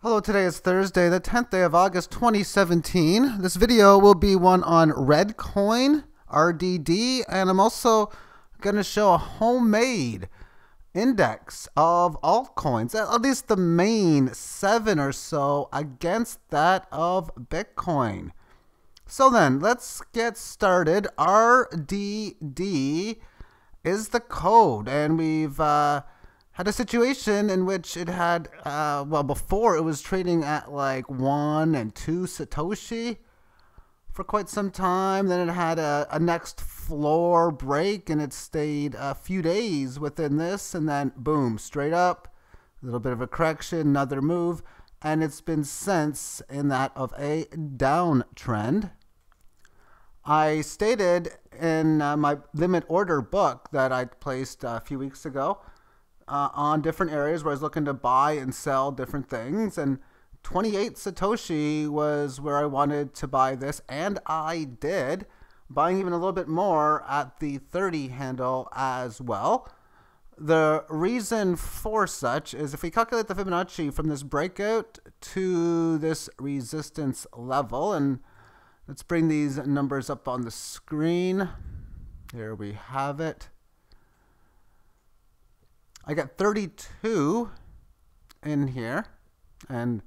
Hello, today is Thursday, the 10th day of August 2017. This video will be one on red coin, RDD, and I'm also going to show a homemade index of altcoins, at least the main 7 or so, against that of Bitcoin. So then, let's get started. RDD is the code, and we've had a situation in which it had, before it was trading at like 1 and 2 Satoshi for quite some time. Then it had a next floor break, and it stayed a few days within this, and then boom, straight up, a little bit of a correction, another move, and it's been since in that of a downtrend. I stated in my limit order book that I placed a few weeks ago on different areas where I was looking to buy and sell different things, and 28 Satoshi was where I wanted to buy this, and I did, buying even a little bit more at the 30 handle as well. The reason for such is if we calculate the Fibonacci from this breakout to this resistance level, and let's bring these numbers up on the screen. Here we have it. I got 32 in here, and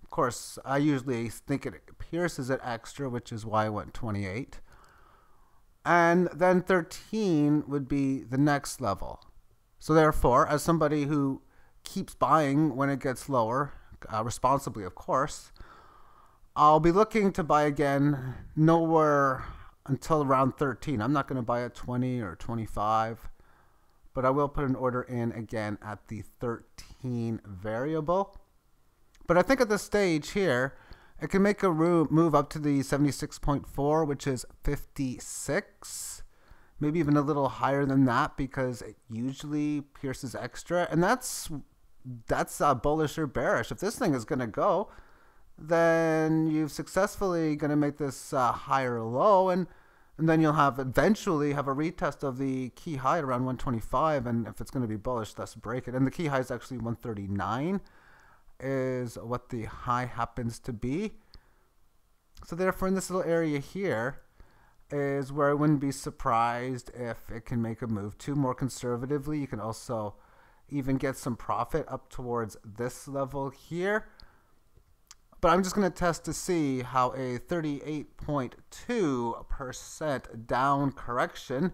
of course I usually think it pierces it extra, which is why I went 28. And then 13 would be the next level. So therefore, as somebody who keeps buying when it gets lower, responsibly of course, I'll be looking to buy again nowhere until around 13. I'm not going to buy at 20 or 25. But I will put an order in again at the 13 variable. But I think at this stage here, it can make a move up to the 76.4, which is 56. Maybe even a little higher than that because it usually pierces extra. And that's bullish or bearish. If this thing is going to go, then you've successfully going to make this higher low, and then you'll eventually have a retest of the key high at around 125, and if it's going to be bullish, thus break it. And the key high is actually 139 is what the high happens to be. So therefore, in this little area here is where I wouldn't be surprised if it can make a move to. More conservatively, you can also even get some profit up towards this level here. But I'm just going to test to see how a 38.2% down correction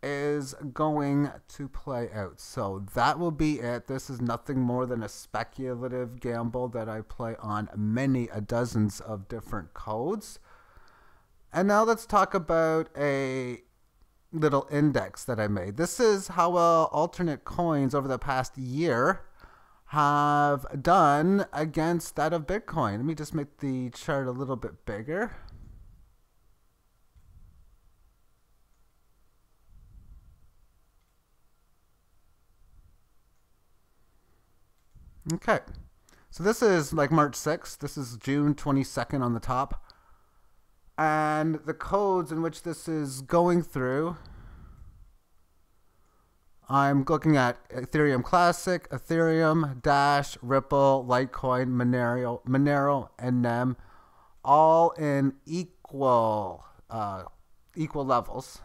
is going to play out. So that will be it. This is nothing more than a speculative gamble that I play on many dozens of different codes. And now let's talk about a little index that I made. This is how well alternate coins over the past year have done against that of Bitcoin. Let me just make the chart a little bit bigger. Okay, so this is like March 6th. This is June 22nd on the top. And the codes in which this is going through, I'm looking at Ethereum Classic, Ethereum, Dash, Ripple, Litecoin, Monero, and NEM, all in equal levels.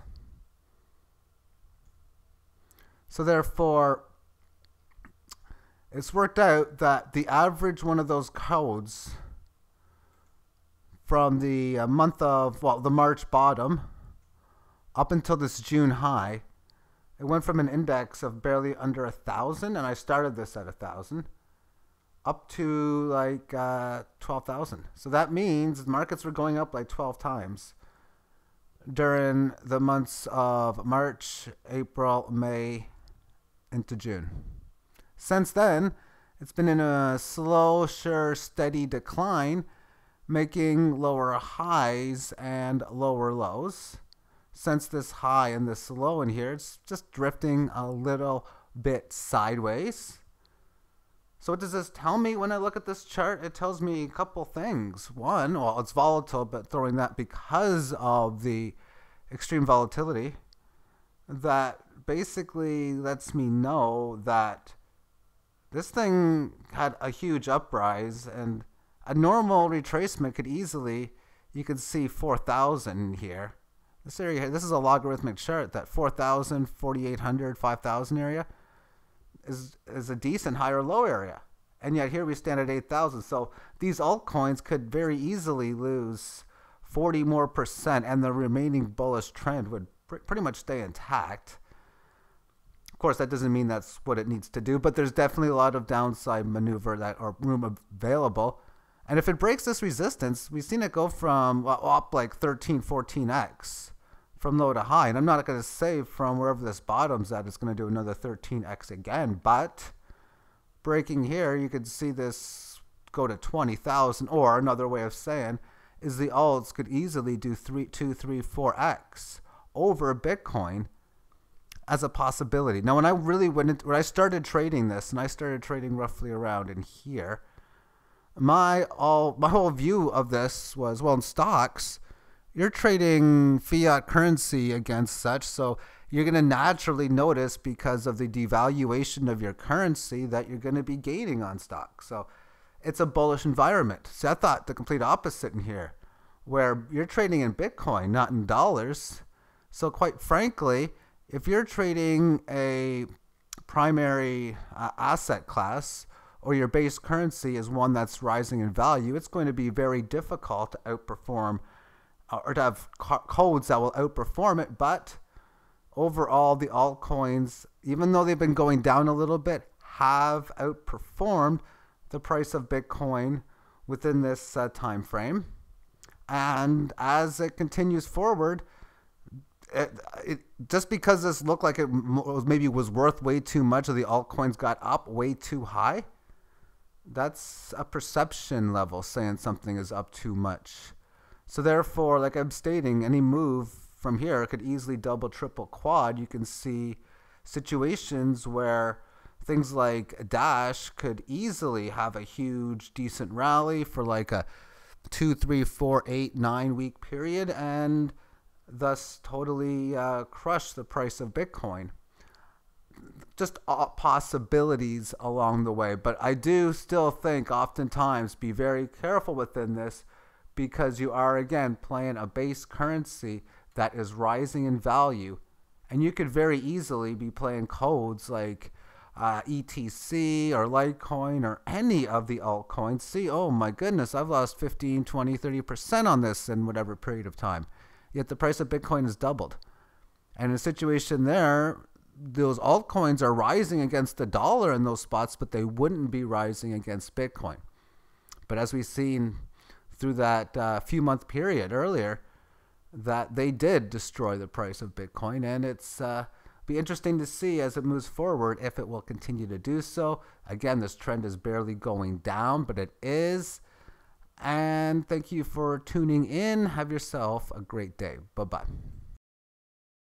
So therefore, it's worked out that the average one of those codes from the month of, the March bottom up until this June high, it went from an index of barely under 1,000, and I started this at 1,000, up to like 12,000. So that means markets were going up like 12 times during the months of March, April, May, into June. Since then, it's been in a slow, sure, steady decline, making lower highs and lower lows. Since this high and this low in here, it's just drifting a little bit sideways. So what does this tell me when I look at this chart? It tells me a couple things. One, well, it's volatile, but throwing that because of the extreme volatility, that basically lets me know that This thing had a huge uprise, and a normal retracement could easily, you could see 4,000 here. This area here, this is a logarithmic chart, that 4,000, 4,800, 5,000 area is a decent high or low area. And yet here we stand at 8,000. So these altcoins could very easily lose 40 more percent, and the remaining bullish trend would pretty much stay intact. Of course, that doesn't mean that's what it needs to do, but there's definitely a lot of downside maneuver or room available. And if it breaks this resistance, we've seen it go from up like 13, 14x from low to high. And I'm not going to say from wherever this bottom's at, it's going to do another 13x again. But breaking here, you could see this go to 20,000. Or another way of saying is the alts could easily do 2, 3, 4x over Bitcoin as a possibility. Now, when I started trading this, and I started trading roughly around in here, my whole view of this was, well, in stocks, you're trading fiat currency against such, so you're going to naturally notice, because of the devaluation of your currency, that you're going to be gaining on stocks. So it's a bullish environment. See, I thought the complete opposite in here, where you're trading in Bitcoin, not in dollars. So quite frankly, if you're trading a primary asset class, or your base currency is one that's rising in value, it's going to be very difficult to outperform or to have codes that will outperform it. But overall, the altcoins, even though they've been going down a little bit, have outperformed the price of Bitcoin within this time frame. And as it continues forward, just because this looked like it maybe was worth way too much, or the altcoins got up way too high, that's a perception level saying something is up too much. So therefore, like I'm stating, any move from here could easily double, triple, quad. You can see situations where things like Dash could easily have a huge, decent rally for like a 2, 3, 4, 8, 9 week period, and thus totally crush the price of Bitcoin. Just possibilities along the way. But I do still think oftentimes be very careful within this, because you are, again, playing a base currency that is rising in value. And you could very easily be playing codes like ETC or Litecoin or any of the altcoins. See, oh my goodness, I've lost 15, 20, 30% on this in whatever period of time. Yet the price of Bitcoin has doubled. And in a situation there, those altcoins are rising against the dollar in those spots, but they wouldn't be rising against Bitcoin. But as we've seen through that few-month period earlier, that they did destroy the price of Bitcoin, and it's be interesting to see as it moves forward if it will continue to do so. Again, this trend is barely going down, but it is. And thank you for tuning in. Have yourself a great day. Bye-bye.